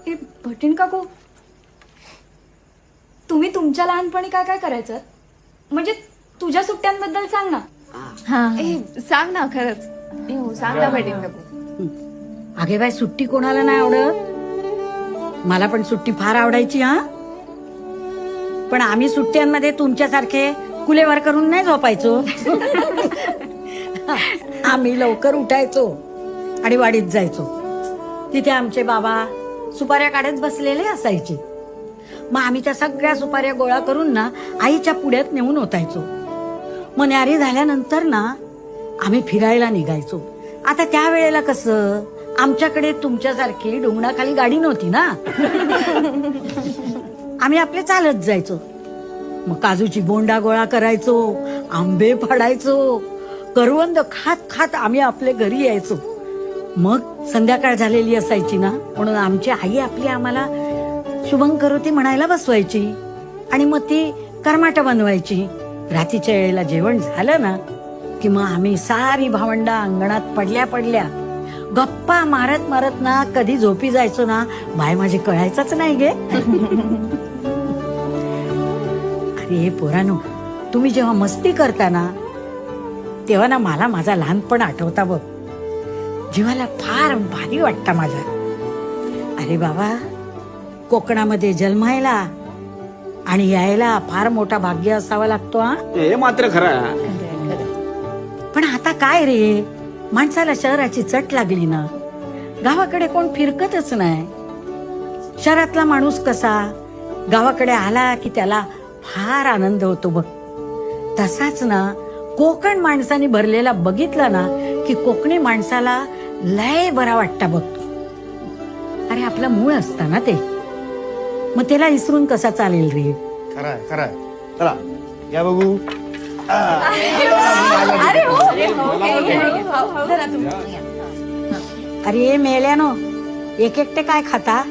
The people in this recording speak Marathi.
ए भटीन काकू, तुम्ही तुमच्या लहानपणी काय काय करायचं? म्हणजे तुझ्या सुट्ट्यांबद्दल सांग ना. सांग ना खरंच. हो सांग ना भेटीन काकू. अगे बाय, सुट्टी कोणाला नाही आवडत? मला पण सुट्टी फार आवडायची हा. पण आम्ही सुट्ट्यांमध्ये तुमच्यासारखे कुलेवार करून नाही झोपायचो. आम्ही लवकर उठायचो आणि वाडीत जायचो. तिथे आमचे बाबा सुपाऱ्या काढत बसलेले असायचे. मग आम्ही त्या सगळ्या सुपाऱ्या गोळा करून ना आईच्या पुढ्यात नेऊन ओतायचो. मग न्यारी झाल्यानंतर ना आम्ही फिरायला निघायचो. आता त्या वेळेला कसं, आमच्याकडे तुमच्यासारखी डोंगराखाली गाडी नव्हती ना. आम्ही आपले चालत जायचो. मग काजूची बोंडा गोळा करायचो, आंबे फाडायचो, करवंद खात खात आम्ही आपले घरी यायचो. मग संध्याकाळ झालेली असायची ना, म्हणून आमची आई आपली आम्हाला शुभंकरोती म्हणायला बसवायची आणि मग ती कर्माट बनवायची. रात्रीच्या वेळेला जेवण झालं ना की मग आम्ही सारी भावंडा अंगणात पडल्या पडल्या गप्पा मारत मारत ना कधी झोपी जायचो ना, बाय माझे कळायचंच नाही गे. अरे पोरानो, तुम्ही जेव्हा मस्ती करता ना तेव्हा ना मला माझा लहानपण आठवता बघ. जीवाला फार भारी वाटतं माझा. अरे बाबा, कोकणामध्ये जन्मायला आणि यायला फार मोठा भाग्य असावा लागतो हा. हे मात्र खरं. पण आता काय रे, माणसाला शहराची चट लागली ना. गावाकडे कोण फिरकतच नाही. शहरातला माणूस कसा गावाकडे आला की त्याला फार आनंद होतो बघ. तसाच ना कोकण माणसाने भरलेला बघितला ना की कोकणी माणसाला लय बरा वाटता बघ. अरे आपलं मूळ असतं ना ते, मग त्याला इसरून कसा चालेल रे. खरंय खरंय. चला या बघू. अरे मेल्यानो, एक एकटे काय खाता?